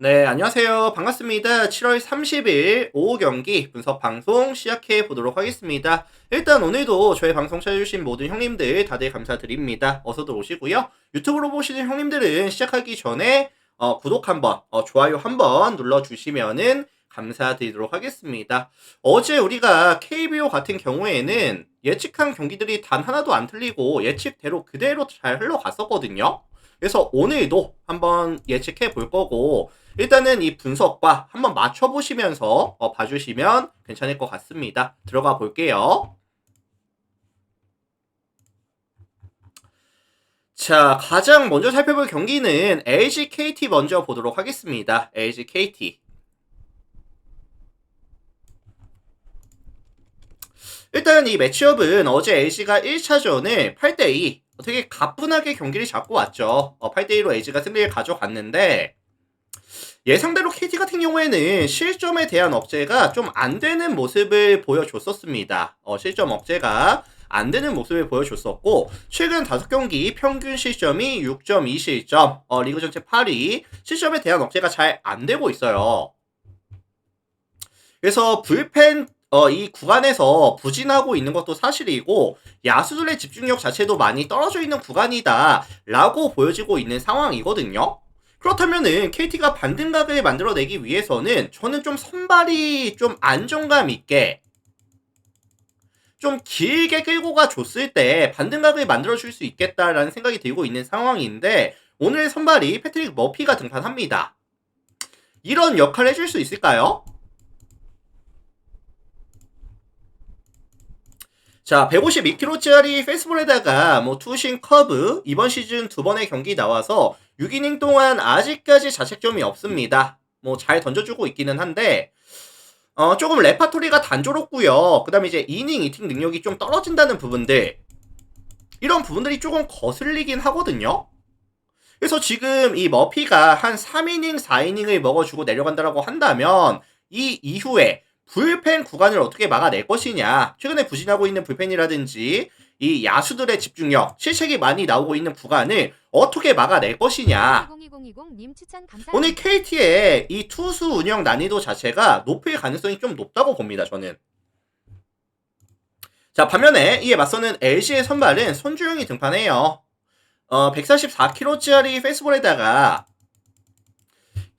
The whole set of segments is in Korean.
네, 안녕하세요. 반갑습니다. 7월 30일 오후 경기 분석 방송 시작해 보도록 하겠습니다. 일단 오늘도 저희 방송 찾아주신 모든 형님들 다들 감사드립니다. 어서들 오시고요. 유튜브로 보시는 형님들은 시작하기 전에 구독 한번, 좋아요 한번 눌러주시면은 감사드리도록 하겠습니다. 어제 우리가 KBO 같은 경우에는 예측한 경기들이 단 하나도 안 틀리고 예측대로 그대로 잘 흘러갔었거든요. 그래서 오늘도 한번 예측해 볼 거고, 일단은 이 분석과 한번 맞춰보시면서 봐주시면 괜찮을 것 같습니다. 들어가 볼게요. 자, 가장 먼저 살펴볼 경기는 LG KT 먼저 보도록 하겠습니다. LG KT. 일단 이 매치업은 어제 LG가 1차전을 8대2 되게 가뿐하게 경기를 잡고 왔죠. 8대2로 LG가 승리를 가져갔는데, 예상대로 KT 같은 경우에는 실점에 대한 억제가 좀 안 되는 모습을 보여줬었습니다. 실점 억제가 안 되는 모습을 보여줬었고, 최근 5경기 평균 실점이 6.2실점, 리그 전체 8위, 실점에 대한 억제가 잘 안 되고 있어요. 그래서 불펜 이 구간에서 부진하고 있는 것도 사실이고, 야수들의 집중력 자체도 많이 떨어져 있는 구간이다 라고 보여지고 있는 상황이거든요. 그렇다면은 KT가 반등각을 만들어내기 위해서는 저는 좀 선발이 좀 안정감 있게 좀 길게 끌고 가 줬을 때 반등각을 만들어줄 수 있겠다라는 생각이 들고 있는 상황인데, 오늘 선발이 패트릭 머피가 등판합니다. 이런 역할을 해줄 수 있을까요? 자, 152kg짜리 페스볼에다가 뭐 투신 커브 이번 시즌 2번의 경기 나와서 6이닝 동안 아직까지 자책점이 없습니다. 뭐 잘 던져주고 있기는 한데 조금 레파토리가 단조롭고요. 그 다음에 이제 이닝 이팅 능력이 좀 떨어진다는 부분들, 이런 부분들이 조금 거슬리긴 하거든요. 그래서 지금 이 머피가 한 3이닝 4이닝을 먹어주고 내려간다라고 한다면 이 이후에 불펜 구간을 어떻게 막아낼 것이냐, 최근에 부진하고 있는 불펜이라든지 이 야수들의 집중력, 실책이 많이 나오고 있는 구간을 어떻게 막아낼 것이냐. 오늘 KT의 이 투수 운영 난이도 자체가 높을 가능성이 좀 높다고 봅니다, 저는. 자, 반면에 이에 맞서는 LG의 선발은 손주영이 등판해요. 144kg짜리 페이스볼에다가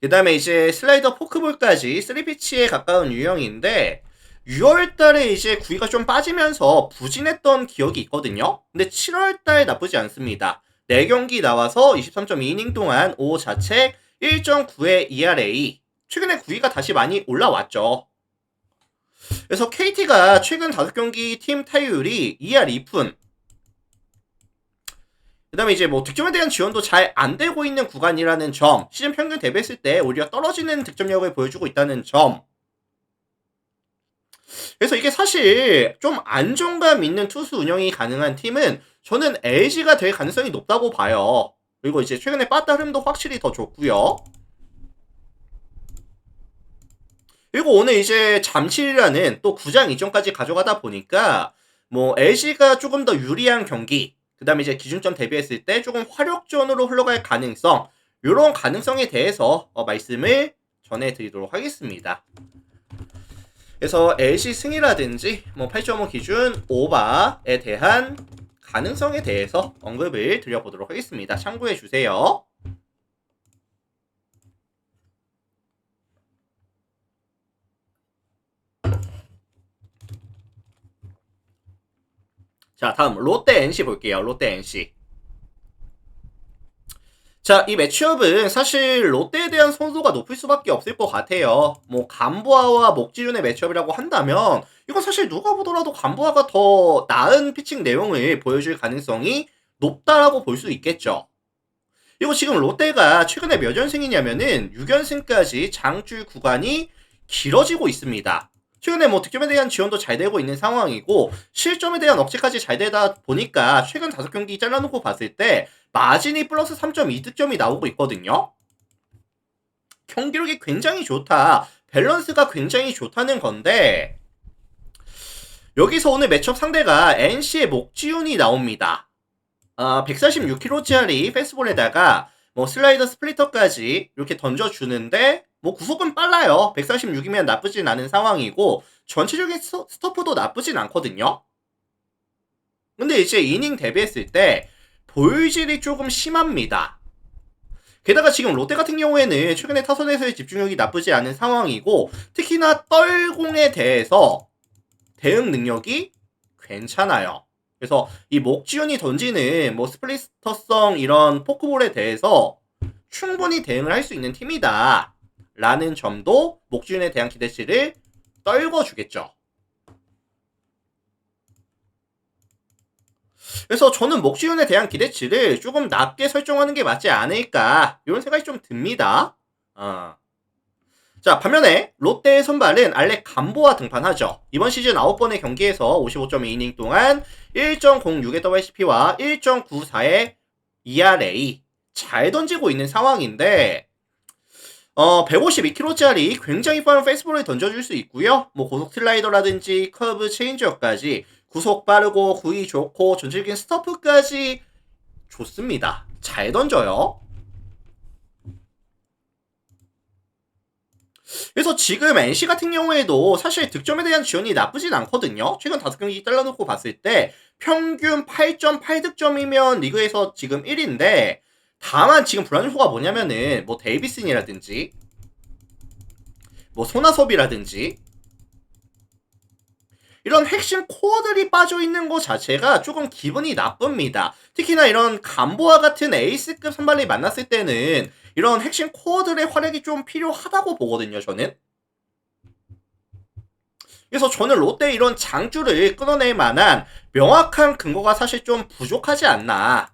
그 다음에 이제 슬라이더 포크볼까지 3피치에 가까운 유형인데, 6월달에 이제 구위가 좀 빠지면서 부진했던 기억이 있거든요. 근데 7월달 나쁘지 않습니다. 4경기 나와서 23.2이닝 동안 5자책 1.9의 ERA, 최근에 구위가 다시 많이 올라왔죠. 그래서 KT가 최근 5경기 팀 타율이 2할 2푼, 그 다음에 이제 뭐 득점에 대한 지원도 잘 안 되고 있는 구간이라는 점, 시즌 평균 대비했을 때 오히려 떨어지는 득점력을 보여주고 있다는 점. 그래서 이게 사실 좀 안정감 있는 투수 운영이 가능한 팀은 저는 LG가 될 가능성이 높다고 봐요. 그리고 이제 최근에 빠따 흐름도 확실히 더 좋고요. 그리고 오늘 이제 잠실이라는 또 구장 이전까지 가져가다 보니까 뭐 LG가 조금 더 유리한 경기, 그 다음에 이제 기준점 대비했을 때 조금 화력전으로 흘러갈 가능성, 요런 가능성에 대해서 말씀을 전해드리도록 하겠습니다. 그래서 LG 승이라든지 뭐 8.5 기준 오바에 대한 가능성에 대해서 언급을 드려보도록 하겠습니다. 참고해 주세요. 자, 다음 롯데 NC 볼게요. 롯데 NC. 자, 이 매치업은 사실 롯데에 대한 선호도가 높을 수밖에 없을 것 같아요. 뭐 감부아와 목지윤의 매치업이라고 한다면 이건 사실 누가 보더라도 감부아가 더 나은 피칭 내용을 보여줄 가능성이 높다라고 볼 수 있겠죠. 그리고 지금 롯데가 최근에 몇 연승이냐면은 6연승까지 장줄 구간이 길어지고 있습니다. 최근에 뭐 득점에 대한 지원도 잘 되고 있는 상황이고, 실점에 대한 억제까지 잘 되다 보니까 최근 5경기 잘라놓고 봤을 때 마진이 플러스 3.2득점이 나오고 있거든요. 경기력이 굉장히 좋다, 밸런스가 굉장히 좋다는 건데, 여기서 오늘 매첩 상대가 NC의 목지훈이 나옵니다. 146kg짜리 패스볼에다가 뭐 슬라이더 스플리터까지 이렇게 던져주는데 뭐 구속은 빨라요. 146이면 나쁘진 않은 상황이고 전체적인 스토프도 나쁘진 않거든요. 근데 이제 이닝 대비했을 때 볼질이 조금 심합니다. 게다가 지금 롯데 같은 경우에는 최근에 타선에서의 집중력이 나쁘지 않은 상황이고 특히나 떨공에 대해서 대응 능력이 괜찮아요. 그래서 이 목지훈이 던지는 뭐 스플리터성 이런 포크볼에 대해서 충분히 대응을 할 수 있는 팀이다 라는 점도 목지훈에 대한 기대치를 떨궈주겠죠. 그래서 저는 목지훈에 대한 기대치를 조금 낮게 설정하는 게 맞지 않을까 이런 생각이 좀 듭니다. 자, 반면에 롯데의 선발은 알렉 감보와 등판하죠. 이번 시즌 9번의 경기에서 55.2이닝 동안 1.06의 WHP와 1.94의 ERA 잘 던지고 있는 상황인데 152km짜리 굉장히 빠른 페이스볼을 던져줄 수 있고요. 뭐 고속 슬라이더라든지 커브 체인지업까지 구속 빠르고 구위 좋고 전체적인 스토프까지 좋습니다. 잘 던져요. 그래서 지금 NC 같은 경우에도 사실 득점에 대한 지원이 나쁘진 않거든요. 최근 5경기 잘라놓고 봤을 때 평균 8.8득점이면 리그에서 지금 1위인데 다만 지금 불안 요소가 뭐냐면은 뭐 데이비슨이라든지 뭐 손아섭이라든지 이런 핵심 코어들이 빠져있는 것 자체가 조금 기분이 나쁩니다. 특히나 이런 감보와 같은 에이스급 선발이 만났을 때는 이런 핵심 코어들의 활약이 좀 필요하다고 보거든요, 저는. 그래서 저는 롯데 이런 장주를 끊어낼 만한 명확한 근거가 사실 좀 부족하지 않나.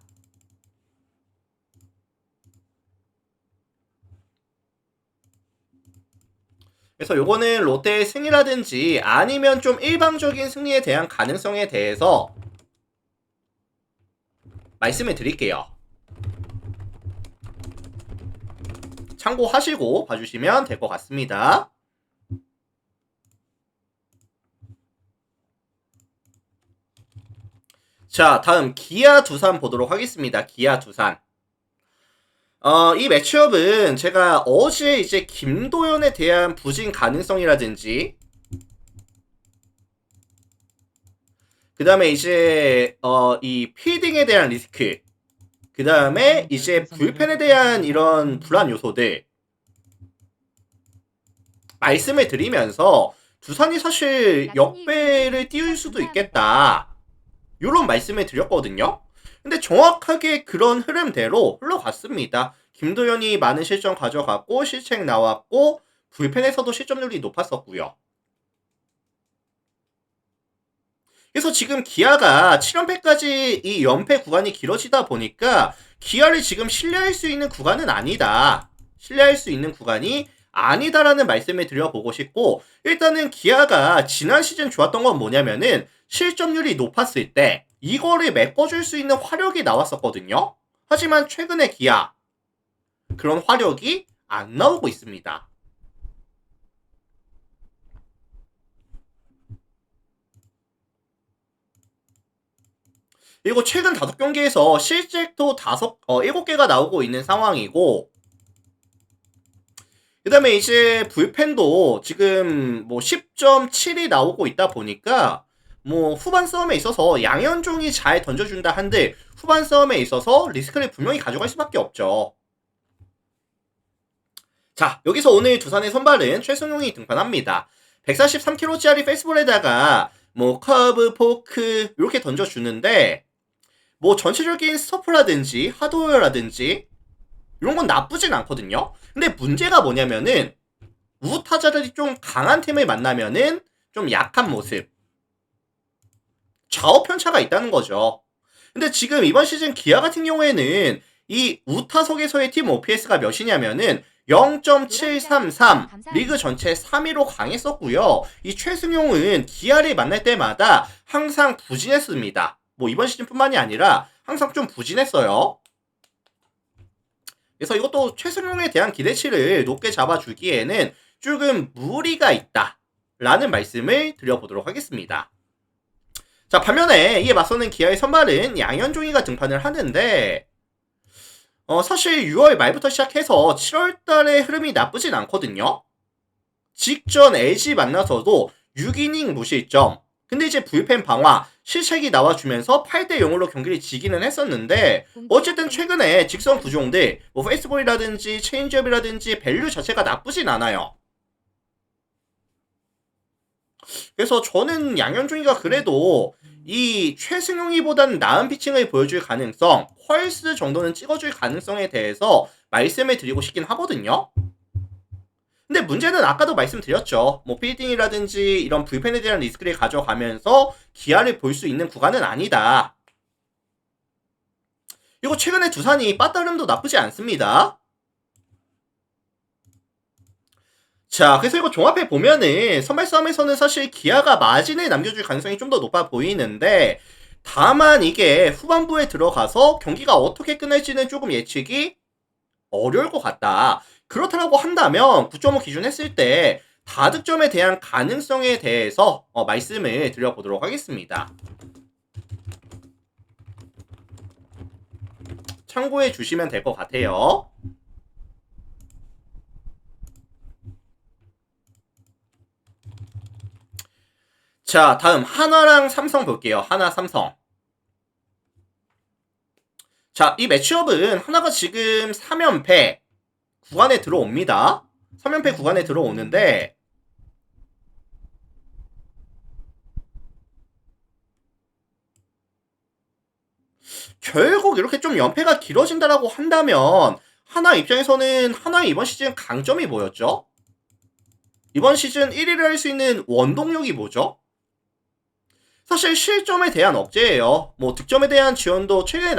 그래서 요거는 롯데의 승리라든지 아니면 좀 일방적인 승리에 대한 가능성에 대해서 말씀을 드릴게요. 참고하시고 봐주시면 될 것 같습니다. 자, 다음 기아 두산 보도록 하겠습니다. 기아 두산. 이 매치업은 제가 어제 이제 김도현에 대한 부진 가능성이라든지 그 다음에 이제 이 필딩에 대한 리스크 그 다음에 이제 불펜에 대한 이런 불안 요소들 말씀을 드리면서 두산이 사실 역배를 띄울 수도 있겠다 요런 말씀을 드렸거든요. 근데 정확하게 그런 흐름대로 흘러갔습니다. 김도현이 많은 실점 가져갔고 실책 나왔고 불펜에서도 실점률이 높았었고요. 그래서 지금 기아가 7연패까지 이 연패 구간이 길어지다 보니까 기아를 지금 신뢰할 수 있는 구간은 아니다. 신뢰할 수 있는 구간이 아니다라는 말씀을 드려보고 싶고 일단은 기아가 지난 시즌 좋았던 건 뭐냐면은 실점률이 높았을 때 이거를 메꿔줄 수 있는 화력이 나왔었거든요. 하지만 최근에 기아 그런 화력이 안 나오고 있습니다. 그리고 최근 5경기에서 실책도 7개가 나오고 있는 상황이고 그 다음에 이제 불펜도 지금 뭐 10.7이 나오고 있다 보니까 뭐 후반 싸움에 있어서 양현종이 잘 던져준다 한들 후반 싸움에 있어서 리스크를 분명히 가져갈 수밖에 없죠. 자, 여기서 오늘 두산의 선발은 최승용이 등판합니다. 143kg짜리 페이스볼에다가 뭐 커브, 포크 이렇게 던져주는데 뭐 전체적인 스토프라든지 하드웨어라든지 이런 건 나쁘진 않거든요. 근데 문제가 뭐냐면은 우타자들이 좀 강한 팀을 만나면은 좀 약한 모습 좌우 편차가 있다는 거죠. 근데 지금 이번 시즌 기아 같은 경우에는 이 우타석에서의 팀 OPS가 몇이냐면은 0.733 리그 전체 3위로 강했었고요. 이 최승용은 기아를 만날 때마다 항상 부진했습니다. 뭐 이번 시즌뿐만이 아니라 항상 좀 부진했어요. 그래서 이것도 최승용에 대한 기대치를 높게 잡아주기에는 조금 무리가 있다 라는 말씀을 드려보도록 하겠습니다. 자, 반면에 이에 맞서는 기아의 선발은 양현종이가 등판을 하는데 사실 6월 말부터 시작해서 7월 달의 흐름이 나쁘진 않거든요. 직전 LG 만나서도 6이닝 무실점. 근데 이제 불펜 방화, 실책이 나와주면서 8대 0으로 경기를 지기는 했었는데, 어쨌든 최근에 직선 구종들, 뭐 페이스볼이라든지 체인지업이라든지 밸류 자체가 나쁘진 않아요. 그래서 저는 양현종이가 그래도 이 최승용이보단 나은 피칭을 보여줄 가능성, 펄스 정도는 찍어줄 가능성에 대해서 말씀을 드리고 싶긴 하거든요. 근데 문제는 아까도 말씀드렸죠. 뭐 필딩이라든지 이런 불펜에 대한 리스크를 가져가면서 기아를 볼 수 있는 구간은 아니다. 그리고 최근에 두산이 빠따름도 나쁘지 않습니다. 자, 그래서 이거 종합해 보면은 선발 싸움에서는 사실 기아가 마진을 남겨줄 가능성이 좀 더 높아 보이는데, 다만 이게 후반부에 들어가서 경기가 어떻게 끝날지는 조금 예측이 어려울 것 같다. 그렇다고 한다면 9.5 기준 했을 때 다득점에 대한 가능성에 대해서 말씀을 드려보도록 하겠습니다. 참고해 주시면 될 것 같아요. 자, 다음 하나랑 삼성 볼게요. 하나, 삼성. 자, 이 매치업은 하나가 지금 3연패 구간에 들어옵니다. 3연패 구간에 들어오는데, 결국 이렇게 좀 연패가 길어진다라고 한다면 하나 입장에서는 하나의 이번 시즌 강점이 뭐였죠? 이번 시즌 1위를 할 수 있는 원동력이 뭐죠? 사실 실점에 대한 억제예요. 뭐 득점에 대한 지원도 최근에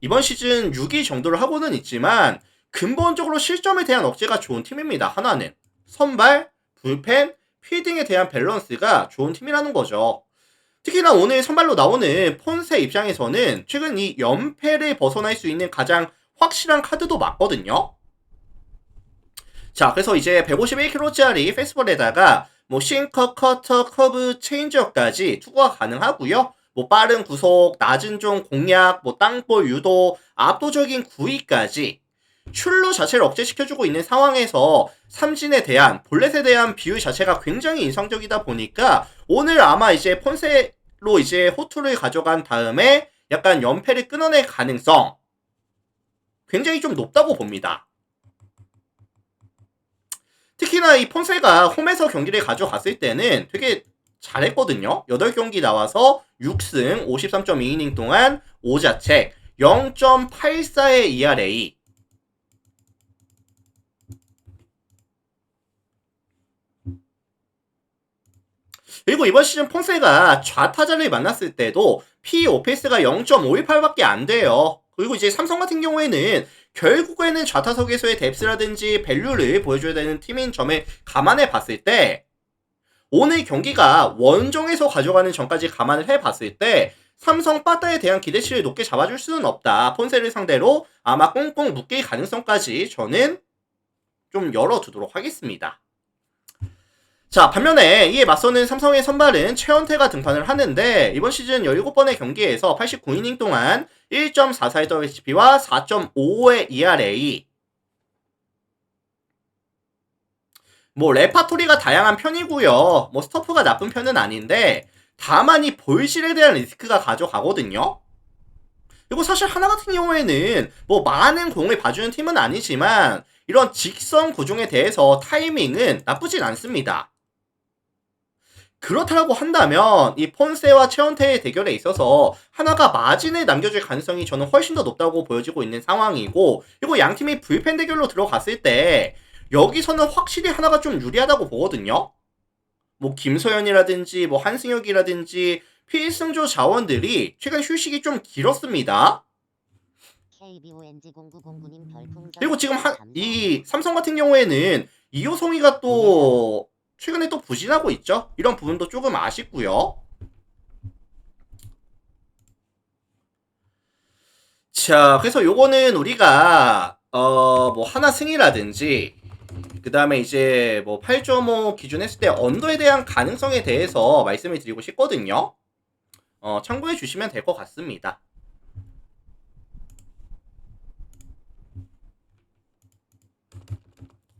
이번 시즌 6위 정도를 하고는 있지만 근본적으로 실점에 대한 억제가 좋은 팀입니다. 하나는 선발, 불펜, 필딩에 대한 밸런스가 좋은 팀이라는 거죠. 특히나 오늘 선발로 나오는 폰세 입장에서는 최근 이 연패를 벗어날 수 있는 가장 확실한 카드도 맞거든요. 자, 그래서 이제 151kg짜리 페스티벌에다가 뭐 싱커, 커터, 커브, 체인지업까지 투구가 가능하고요. 뭐 빠른 구속, 낮은 종 공략, 뭐 땅볼 유도, 압도적인 구위까지 출루 자체를 억제시켜주고 있는 상황에서 삼진에 대한 볼넷에 대한 비율 자체가 굉장히 인상적이다 보니까 오늘 아마 이제 폰세로 이제 호투를 가져간 다음에 약간 연패를 끊어낼 가능성 굉장히 좀 높다고 봅니다. 특히나 이 폰세가 홈에서 경기를 가져갔을 때는 되게 잘했거든요. 8경기 나와서 6승 53.2이닝 동안 5자책 0.84의 ERA. 그리고 이번 시즌 폰세가 좌타자를 만났을 때도 POPS가 0.518밖에 안 돼요. 그리고 이제 삼성 같은 경우에는 결국에는 좌타석에서의 뎁스라든지 밸류를 보여줘야 되는 팀인 점을 감안해 봤을 때 오늘 경기가 원정에서 가져가는 점까지 감안을 해봤을 때 삼성 빠따에 대한 기대치를 높게 잡아줄 수는 없다. 폰세를 상대로 아마 꽁꽁 묶일 가능성까지 저는 좀 열어두도록 하겠습니다. 자, 반면에 이에 맞서는 삼성의 선발은 최원태가 등판을 하는데 이번 시즌 17번의 경기에서 89이닝 동안 1.44의 WHP와 4.55의 ERA. 뭐 레파토리가 다양한 편이고요. 뭐 스토프가 나쁜 편은 아닌데 다만 이 볼실에 대한 리스크가 가져가거든요. 그리고 사실 하나 같은 경우에는 뭐 많은 공을 봐주는 팀은 아니지만 이런 직선 구종에 대해서 타이밍은 나쁘진 않습니다. 그렇다고 한다면 이 폰세와 최원태의 대결에 있어서 하나가 마진을 남겨줄 가능성이 저는 훨씬 더 높다고 보여지고 있는 상황이고, 그리고 양팀이 불펜 대결로 들어갔을 때 여기서는 확실히 하나가 좀 유리하다고 보거든요. 뭐 김소연이라든지 뭐 한승혁이라든지 필승조 자원들이 최근 휴식이 좀 길었습니다. 그리고 지금 이 삼성 같은 경우에는 이호성이가 또 최근에 또 부진하고 있죠. 이런 부분도 조금 아쉽고요. 자, 그래서 요거는 우리가 뭐 하나 승이라든지 그 다음에 이제 뭐 8.5 기준 했을 때 언더에 대한 가능성에 대해서 말씀을 드리고 싶거든요. 참고해 주시면 될 것 같습니다.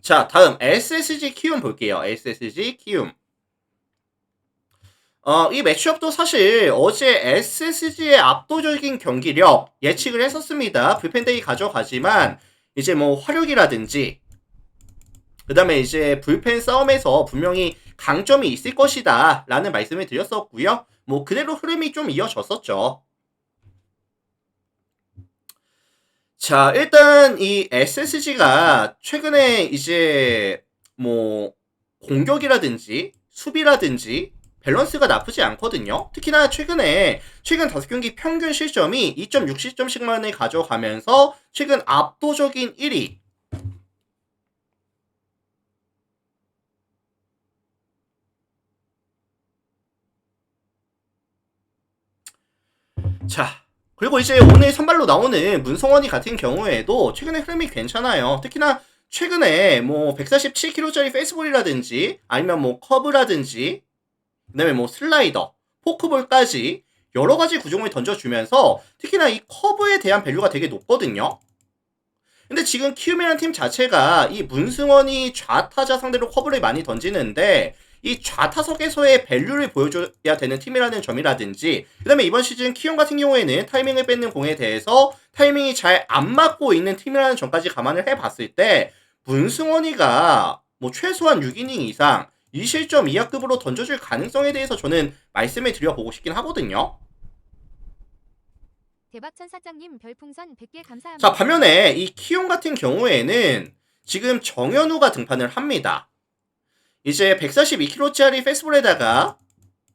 자, 다음 SSG 키움 볼게요. SSG 키움. 이 매치업도 사실 어제 SSG의 압도적인 경기력 예측을 했었습니다. 불펜데이 가져가지만 이제 뭐 화력이라든지 그 다음에 이제 불펜 싸움에서 분명히 강점이 있을 것이다 라는 말씀을 드렸었고요. 뭐 그대로 흐름이 좀 이어졌었죠. 자, 일단 이 SSG가 최근에 이제 뭐 공격이라든지 수비라든지 밸런스가 나쁘지 않거든요. 특히나 최근 5경기 평균 실점이 2.6실점씩만을 가져가면서 최근 압도적인 1위. 자, 그리고 이제 오늘 선발로 나오는 문성원이 같은 경우에도 최근에 흐름이 괜찮아요. 특히나 최근에 뭐 147kg짜리 페이스볼이라든지 아니면 뭐 커브라든지 그다음에 뭐 슬라이더, 포크볼까지 여러 가지 구종을 던져주면서 특히나 이 커브에 대한 밸류가 되게 높거든요. 근데 지금 키움이라는 팀 자체가 이 문승원이 좌타자 상대로 커브를 많이 던지는데 이 좌타석에서의 밸류를 보여줘야 되는 팀이라는 점이라든지 그 다음에 이번 시즌 키움 같은 경우에는 타이밍을 뺏는 공에 대해서 타이밍이 잘 안 맞고 있는 팀이라는 점까지 감안을 해봤을 때 문승원이가 뭐 최소한 6이닝 이상 2실점 이하급으로 던져줄 가능성에 대해서 저는 말씀을 드려보고 싶긴 하거든요. 대박천 사장님 별풍선 100개 감사합니다. 자, 반면에 이 키움 같은 경우에는 지금 정현우가 등판을 합니다. 이제 142kg짜리 페스볼에다가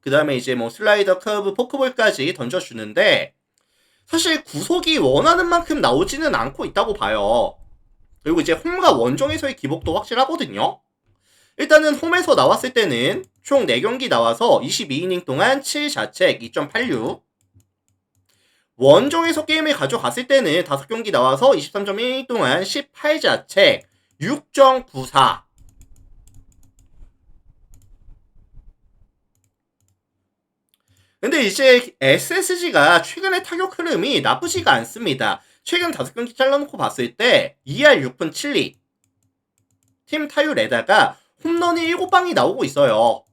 그 다음에 이제 뭐 슬라이더, 커브, 포크볼까지 던져주는데 사실 구속이 원하는 만큼 나오지는 않고 있다고 봐요. 그리고 이제 홈과 원정에서의 기복도 확실하거든요. 일단은 홈에서 나왔을 때는 총 4경기 나와서 22이닝 동안 7자책 2.86 원정에서 게임을 가져갔을 때는 5경기 나와서 23.1이닝 동안 18자책 6.94 근데 이제 SSG가 최근에 타격 흐름이 나쁘지가 않습니다. 최근 5경기 잘라놓고 봤을 때 2할 6푼 7리 팀 타율에다가 홈런이 7방이 나오고 있어요.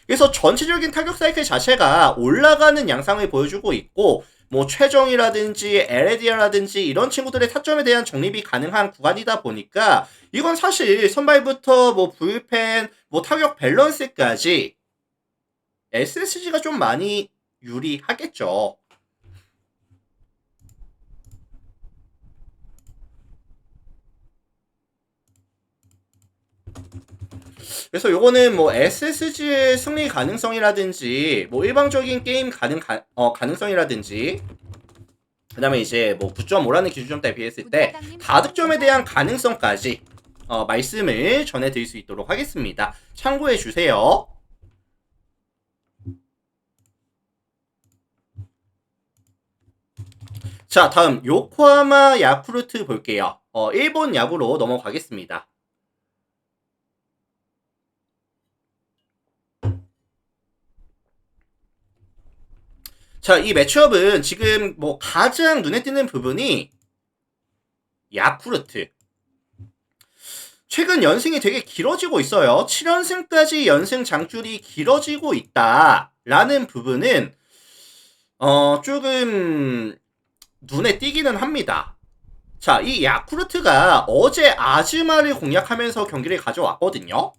그래서 전체적인 타격 사이클 자체가 올라가는 양상을 보여주고 있고 뭐 최정이라든지 LAD라든지 이런 친구들의 타점에 대한 정립이 가능한 구간이다 보니까 이건 사실 선발부터 뭐 불펜 뭐 타격 밸런스까지 SSG가 좀 많이 유리하겠죠. 그래서 요거는 뭐 SSG의 승리 가능성이라든지 뭐 일방적인 게임 가능성이라든지 그 다음에 이제 뭐 9.5라는 기준점대에 비했을 때 다득점에 대한 가능성까지 말씀을 전해드릴 수 있도록 하겠습니다. 참고해 주세요. 자, 다음 요코하마 야쿠르트 볼게요. 일본 야구로 넘어가겠습니다. 자, 이 매치업은 지금 뭐 가장 눈에 띄는 부분이 야쿠르트. 최근 연승이 되게 길어지고 있어요. 7연승까지 연승 장줄이 길어지고 있다라는 부분은 조금 눈에 띄기는 합니다. 자, 이 야쿠르트가 어제 아즈마를 공략하면서 경기를 가져왔거든요.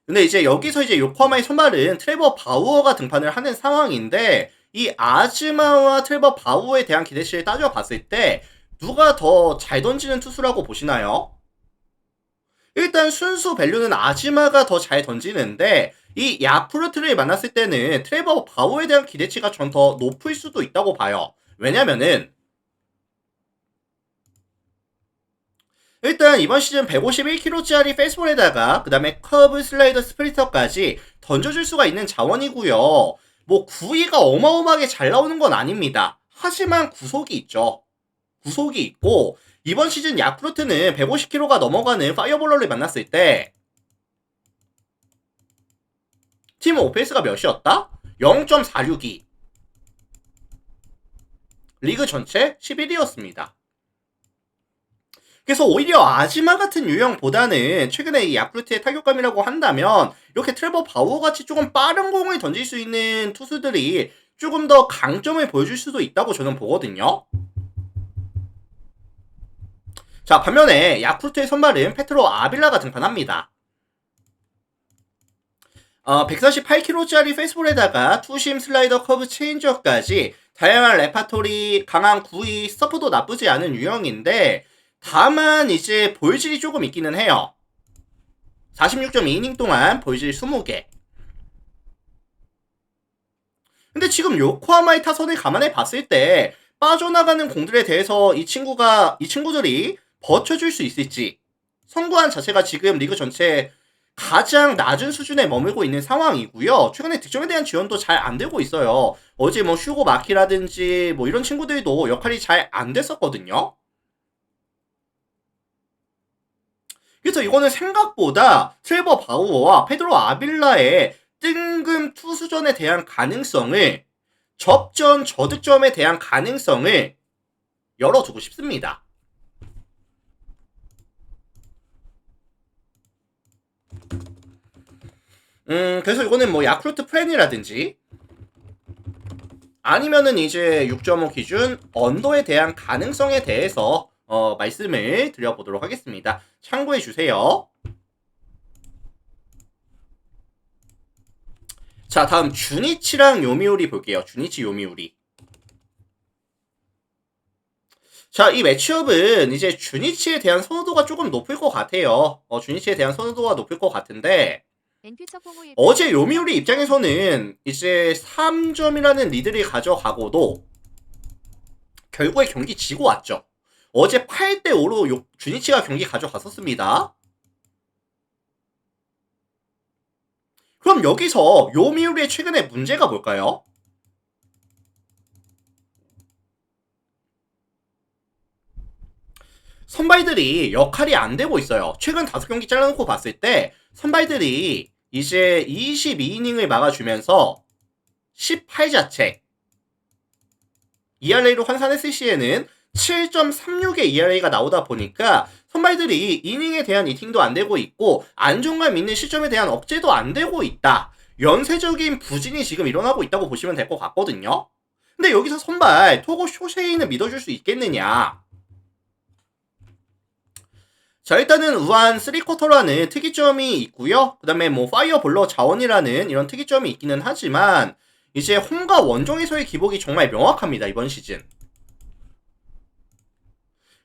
근데 이제 여기서 이제 요코하마의 선발은 트레버 바우어가 등판을 하는 상황인데 이 아즈마와 트레버 바우어에 대한 기대치를 따져봤을 때 누가 더 잘 던지는 투수라고 보시나요? 일단 순수 밸류는 아즈마가 더 잘 던지는데 이 야쿠르트를 만났을 때는 트레버 바우어에 대한 기대치가 전 더 높을 수도 있다고 봐요. 왜냐면은 일단 이번 시즌 151kg짜리 페이스볼에다가 그 다음에 커브, 슬라이더, 스프리터까지 던져줄 수가 있는 자원이고요. 뭐 구위가 어마어마하게 잘 나오는 건 아닙니다. 하지만 구속이 있죠. 구속이 있고 이번 시즌 야쿠르트는 150kg가 넘어가는 파이어볼러를 만났을 때 팀 오페이스가 몇이었다? 0.462 리그 전체 11위였습니다. 그래서 오히려 아지마 같은 유형보다는 최근에 이 야쿠르트의 타격감이라고 한다면 이렇게 트레버 바우어 같이 조금 빠른 공을 던질 수 있는 투수들이 조금 더 강점을 보여줄 수도 있다고 저는 보거든요. 자, 반면에 야쿠르트의 선발은 페트로 아빌라가 등판합니다. 148kg짜리 페이스볼에다가 투심 슬라이더 커브 체인지업까지 다양한 레파토리, 강한 구위, 스토프도 나쁘지 않은 유형인데 다만 이제 볼질이 조금 있기는 해요. 46.2이닝 동안 볼질 20개. 근데 지금 요코하마의 타선을 감안해 봤을 때 빠져나가는 공들에 대해서 이 친구들이 버텨줄 수 있을지, 선구안 자체가 지금 리그 전체 가장 낮은 수준에 머물고 있는 상황이고요. 최근에 득점에 대한 지원도 잘 안 되고 있어요. 어제 뭐 슈고 마키라든지 뭐 이런 친구들도 역할이 잘 안 됐었거든요. 그래서 이거는 생각보다 트레버 바우어와 페드로 아빌라의 뜬금 투수전에 대한 가능성을, 접전 저득점에 대한 가능성을 열어두고 싶습니다. 그래서 이거는 뭐 야쿠르트 프렌이라든지 아니면은 이제 6.5 기준 언더에 대한 가능성에 대해서 말씀을 드려보도록 하겠습니다. 참고해 주세요. 자, 다음 주니치랑 요미우리 볼게요. 주니치 요미우리. 자, 이 매치업은 이제 주니치에 대한 선호도가 조금 높을 것 같아요. 주니치에 대한 선호도가 높을 것 같은데 어제 요미우리 입장에서는 이제 3점이라는 리드를 가져가고도 결국에 경기 지고 왔죠. 어제 8대5로 주니치가 경기 가져갔었습니다. 그럼 여기서 요미우리의 최근의 문제가 뭘까요? 선발들이 역할이 안 되고 있어요. 최근 5경기 잘라놓고 봤을 때 선발들이 이제 22이닝을 막아주면서 18자책 ERA로 환산했을 시에는 7.36의 ERA가 나오다 보니까 선발들이 이닝에 대한 이팅도 안 되고 있고 안정감 있는 시점에 대한 억제도 안 되고 있다. 연쇄적인 부진이 지금 일어나고 있다고 보시면 될 것 같거든요. 근데 여기서 선발 토고 쇼세이는 믿어줄 수 있겠느냐? 자, 일단은 우한 3쿼터라는 특이점이 있고요. 그 다음에 뭐 파이어볼러 자원이라는 이런 특이점이 있기는 하지만 이제 홈과 원정에서의 기복이 정말 명확합니다. 이번 시즌.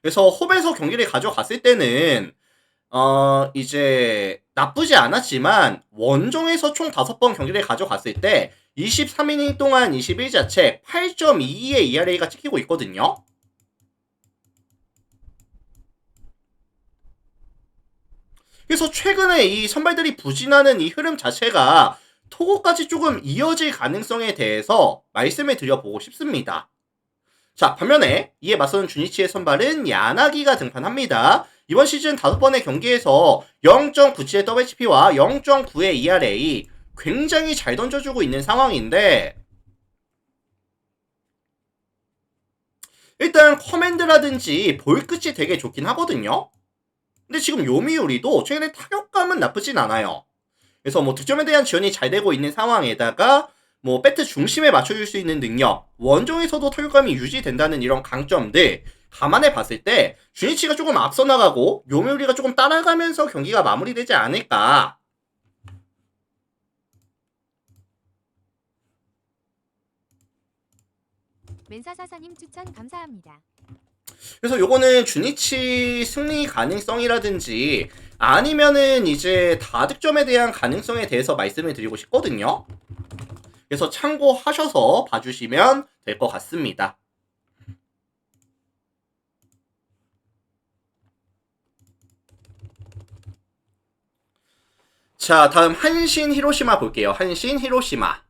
그래서 홈에서 경기를 가져갔을 때는 이제 나쁘지 않았지만 원정에서 총 5번 경기를 가져갔을 때 23이닝 동안 21자책 8.22의 ERA가 찍히고 있거든요. 그래서 최근에 이 선발들이 부진하는 이 흐름 자체가 토고까지 조금 이어질 가능성에 대해서 말씀을 드려보고 싶습니다. 자, 반면에 이에 맞서는 주니치의 선발은 야나기가 등판합니다. 이번 시즌 5번의 경기에서 0.97의 WHP와 0.9의 ERA 굉장히 잘 던져주고 있는 상황인데 일단 커맨드라든지 볼 끝이 되게 좋긴 하거든요. 근데 지금 요미우리도 최근에 타격감은 나쁘진 않아요. 그래서 뭐 득점에 대한 지원이 잘 되고 있는 상황에다가 뭐 배트 중심에 맞춰줄 수 있는 능력, 원정에서도 타격감이 유지된다는 이런 강점들 감안해 봤을 때 주니치가 조금 앞서 나가고 요미우리가 조금 따라가면서 경기가 마무리되지 않을까. 멘사사사님 추천 감사합니다. 그래서 요거는 주니치 승리 가능성이라든지 아니면은 이제 다득점에 대한 가능성에 대해서 말씀을 드리고 싶거든요. 그래서 참고하셔서 봐주시면 될 것 같습니다. 자, 다음 한신 히로시마 볼게요. 한신 히로시마.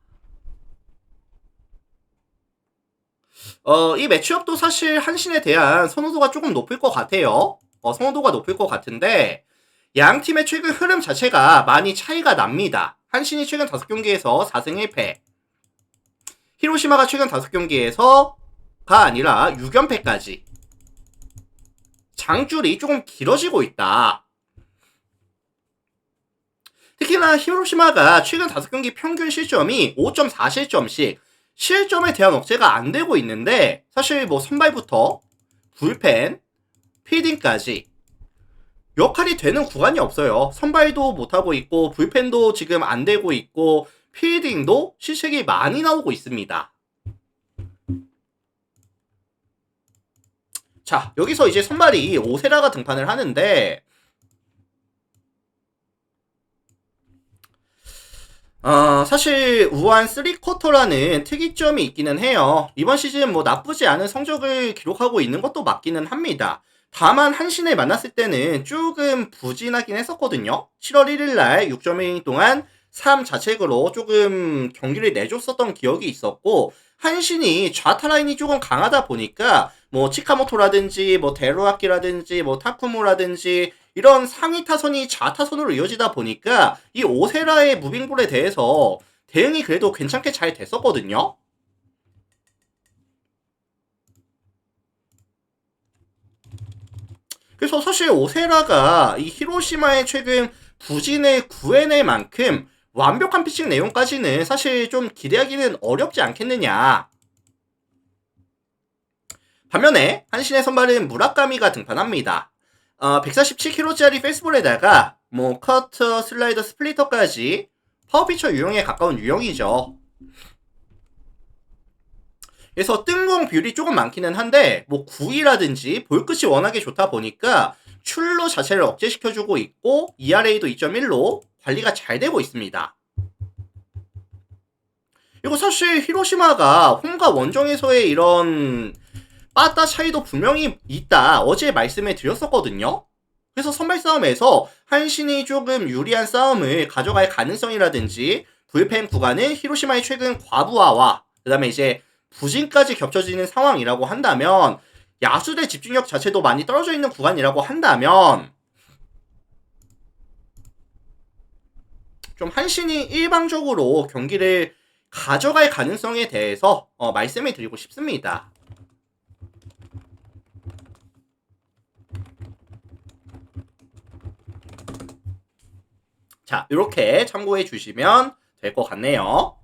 이 매치업도 사실 한신에 대한 선호도가 조금 높을 것 같아요. 선호도가 높을 것 같은데 양 팀의 최근 흐름 자체가 많이 차이가 납니다. 한신이 최근 5경기에서 4승 1패, 히로시마가 최근 5경기에서 아니라 6연패까지 장줄이 조금 길어지고 있다. 특히나 히로시마가 최근 5경기 평균 실점이 5.4실점씩 실점에 대한 억제가 안 되고 있는데, 사실 뭐 선발부터 불펜, 피딩까지 역할이 되는 구간이 없어요. 선발도 못하고 있고 불펜도 지금 안 되고 있고 피딩도 실책이 많이 나오고 있습니다. 자, 여기서 이제 선발이 오세라가 등판을 하는데, 사실 우한 3쿼터라는 특이점이 있기는 해요. 이번 시즌 뭐 나쁘지 않은 성적을 기록하고 있는 것도 맞기는 합니다. 다만 한신을 만났을 때는 조금 부진하긴 했었거든요. 7월 1일날 6.1이닝 동안 3자책으로 조금 경기를 내줬었던 기억이 있었고, 한신이 좌타 라인이 조금 강하다 보니까 뭐 치카모토라든지 뭐 데로아키라든지 뭐 타쿠모라든지 이런 상위 타선이 좌타선으로 이어지다 보니까 이 오세라의 무빙볼에 대해서 대응이 그래도 괜찮게 잘 됐었거든요. 그래서 사실 오세라가 이 히로시마의 최근 부진을 구해낼 만큼 완벽한 피칭 내용까지는 사실 좀 기대하기는 어렵지 않겠느냐. 반면에 한신의 선발은 무라카미가 등판합니다. 147kg짜리 페이스볼에다가 뭐 커터, 슬라이더, 스플리터까지 파워피처 유형에 가까운 유형이죠. 그래서 뜬공 비율이 조금 많기는 한데 뭐 구위라든지 볼끝이 워낙에 좋다 보니까 출루 자체를 억제시켜주고 있고 ERA도 2.1로 관리가 잘 되고 있습니다. 그리고 사실 히로시마가 홈과 원정에서의 이런 빠따 차이도 분명히 있다, 어제 말씀을 드렸었거든요. 그래서 선발 싸움에서 한신이 조금 유리한 싸움을 가져갈 가능성이라든지 불펜 구간은 히로시마의 최근 과부하와 그 다음에 이제 부진까지 겹쳐지는 상황이라고 한다면, 야수대 집중력 자체도 많이 떨어져 있는 구간이라고 한다면 좀 한신이 일방적으로 경기를 가져갈 가능성에 대해서 말씀을 드리고 싶습니다. 자, 이렇게 참고해 주시면 될 것 같네요.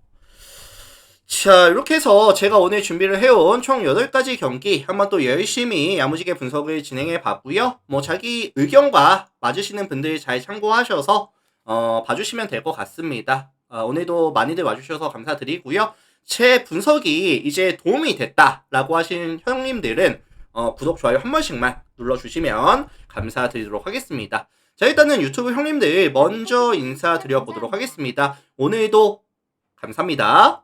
자, 이렇게 해서 제가 오늘 준비를 해온 총 8가지 경기 한번 또 열심히 야무지게 분석을 진행해 봤고요. 뭐 자기 의견과 맞으시는 분들 잘 참고하셔서 봐주시면 될 것 같습니다. 오늘도 많이들 와주셔서 감사드리고요. 제 분석이 이제 도움이 됐다라고 하신 형님들은 구독, 좋아요 한 번씩만 눌러주시면 감사드리도록 하겠습니다. 자, 일단은 유튜브 형님들 먼저 인사드려보도록 하겠습니다. 오늘도 감사합니다.